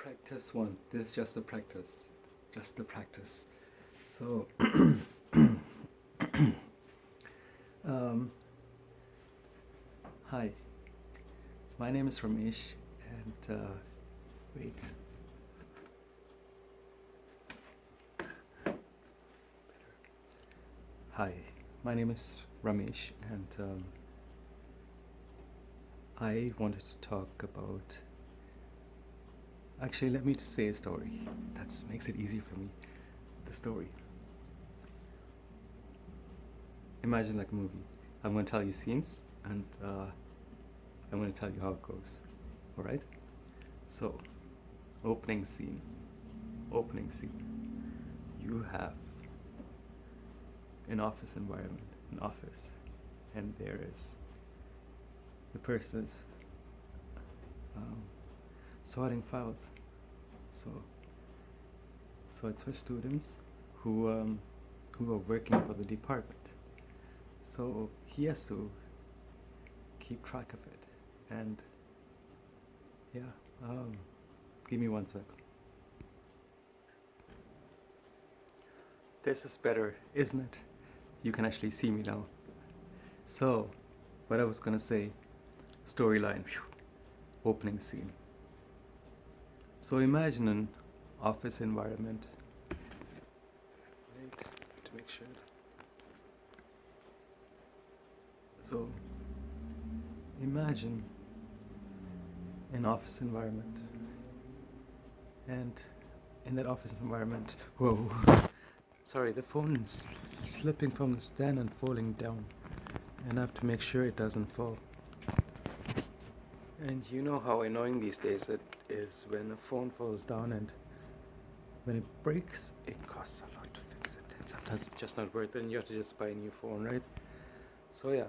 Practice one. This is just the practice. Just the practice. So, um, hi. My name is Ramesh, and wait. Hi. My name is Ramesh, and I wanted to talk about. Actually, let me say a story. That makes it easier for me. The story. Imagine like a movie. I'm going to tell you scenes, and I'm going to tell you how it goes. All right? So, opening scene. Opening scene. You have an office environment, an office, and there is the person's sorting files. So it's for students who are working for the department. So he has to keep track of it, and yeah. Give me 1 sec. This is better, isn't it? You can actually see me now. So, what I was gonna say, storyline, opening scene. So imagine an office environment. Wait, to make sure. So, imagine an office environment. And in that office environment, whoa. Sorry, the phone's slipping from the stand and falling down. And I have to make sure it doesn't fall. And you know how annoying these days it is when a phone falls down, and when it breaks, it costs a lot to fix it. And sometimes it's just not worth it, and you have to just buy a new phone, right? So yeah,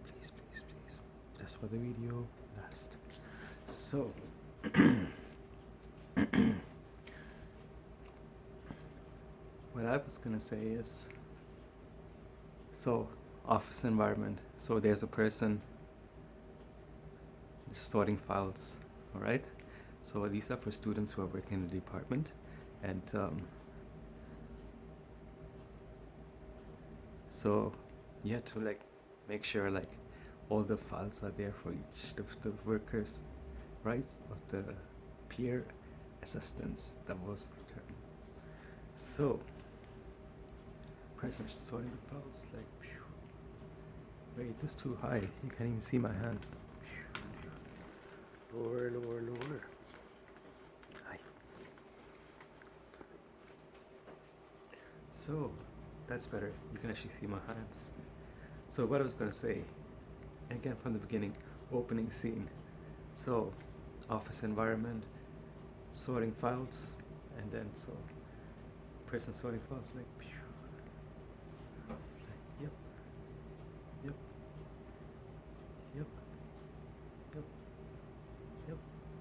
please, just for the video last. So, what I was gonna say is, so office environment. So there's a person just sorting files, all right? So these are for students who are working in the department, and so you have to like make sure like all the files are there for each of the workers, right? Of the peer assistants, that was the term. So person sorting the files like, wait, this is too high. You can't even see my hands. Lower. Hi. So that's better. You can actually see my hands. So what I was gonna say, again from the beginning, opening scene. So office environment, sorting files, and then so person sorting files like, it's like yep.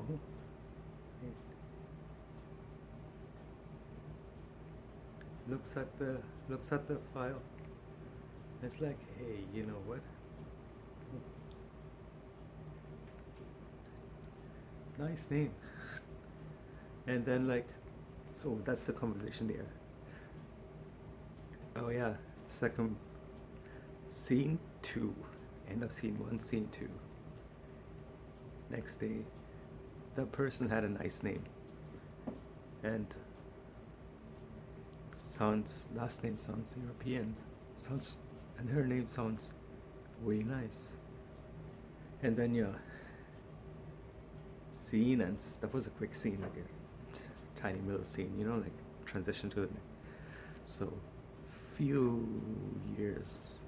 Oh. Hey. Looks at the file. It's like, hey, you know what? Nice name. And then like, so that's a conversation there. Oh yeah, second scene 2. End of scene 1, scene 2. Next day, the person had a nice name, and last name sounds European, and her name sounds way nice. And then yeah, scene, and that was a quick scene, like a tiny little scene, you know, like transition to the next. So few years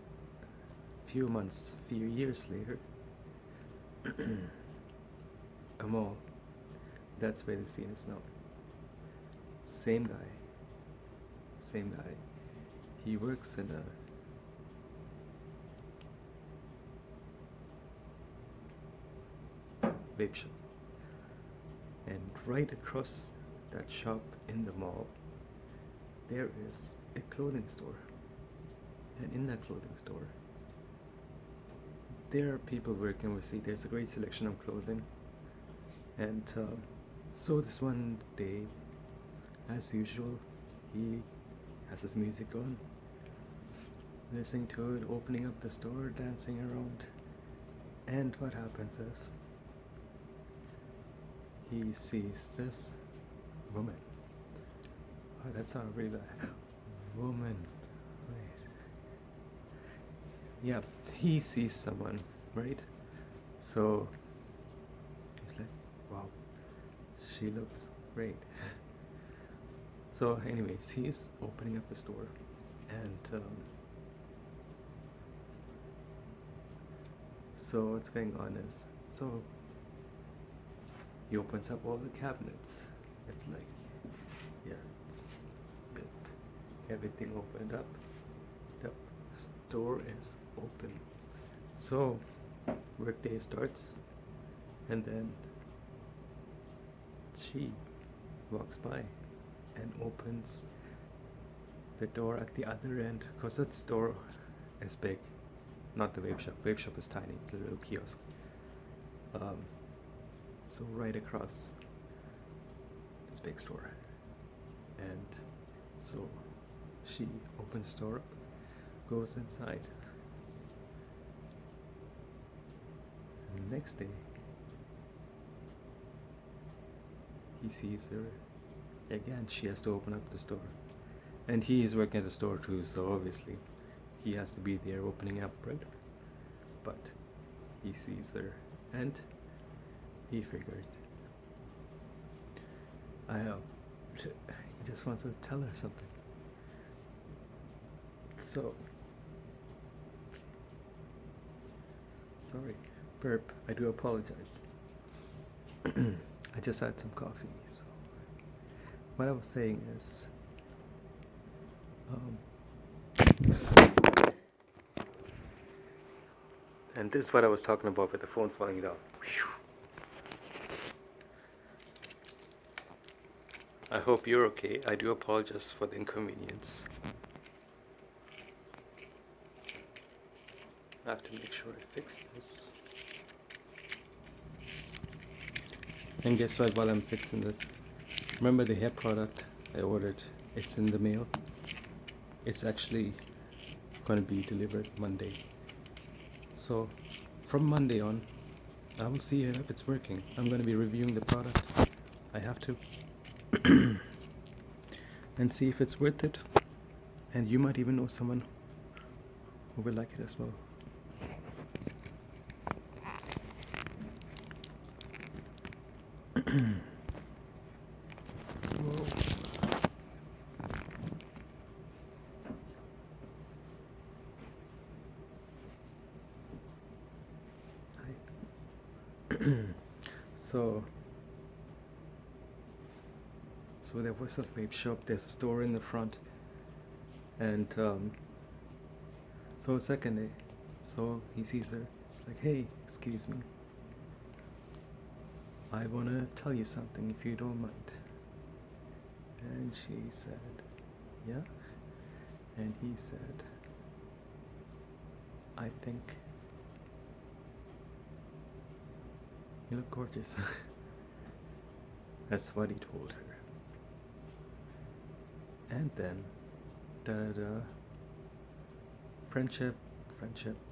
later, a mall. That's where the scene is now. Same guy. He works in a vape shop. And right across that shop in the mall, there is a clothing store. And in that clothing store, there are people working. We see there's a great selection of clothing. And So this one day, as usual, he has his music on, listening to it, opening up the store, dancing around. And what happens is, he sees this woman. Oh, that sounded really bad. Woman. Right. Yeah, he sees someone, right? So he's like, wow, she looks great. So anyways, he's opening up the store, and so what's going on is, so he opens up all the cabinets. It's like, yes, yep, everything opened up. Yep, store is open. So workday starts, and then she walks by and opens the door at the other end, because that store is big, not the vape shop. Vape shop is tiny, it's a little kiosk. So right across this big store, and so she opens the door up, goes inside, and the next day he sees her again. She has to open up the store, and he is working at the store too, so obviously he has to be there opening up, right? But he sees her, and he figured, he just wants to tell her something. So, sorry, burp, I do apologize. I just had some coffee. So what I was saying is, and this is what I was talking about with the phone falling down. I hope you're okay. I do apologize for the inconvenience. I have to make sure I fix this. And guess what, while I'm fixing this, remember the hair product I ordered? It's in the mail. It's actually going to be delivered Monday. So from Monday on, I will see if it's working. I'm going to be reviewing the product. I have to. And see if it's worth it. And you might even know someone who will like it as well. So there was a vape shop, there's a store in the front, and so second day, so he sees her, like, hey, excuse me, I want to tell you something if you don't mind. And she said, yeah? And he said, I think you look gorgeous. That's what he told her. And then, friendship,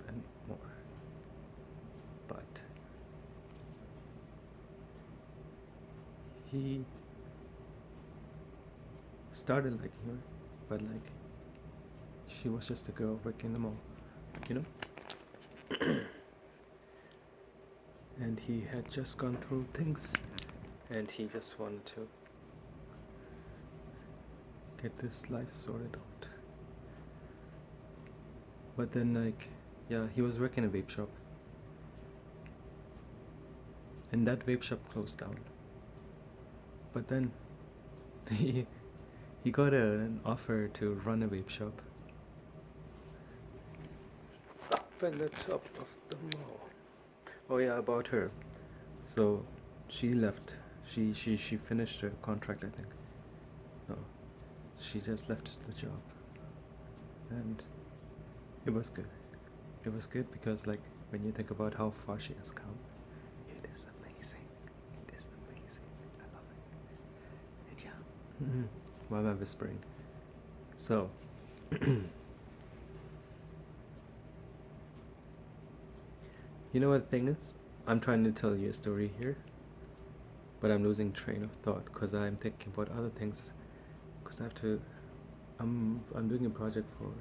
and more. But he started liking her, but like, she was just a girl working in the mall, you know? And he had just gone through things, and he just wanted to get this life sorted out. But then, like, yeah, he was working in a vape shop, and that vape shop closed down. But then he got an offer to run a vape shop up in the top of the mall. Oh yeah, about her. So she left. She finished her contract, I think. No, she just left the job, and it was good. It was good because, like, when you think about how far she has come, it is amazing. It is amazing. I love Why am I whispering? So, you know what the thing is? I'm trying to tell you a story here, but I'm losing train of thought because I'm thinking about other things. Because I have to, I'm doing a project for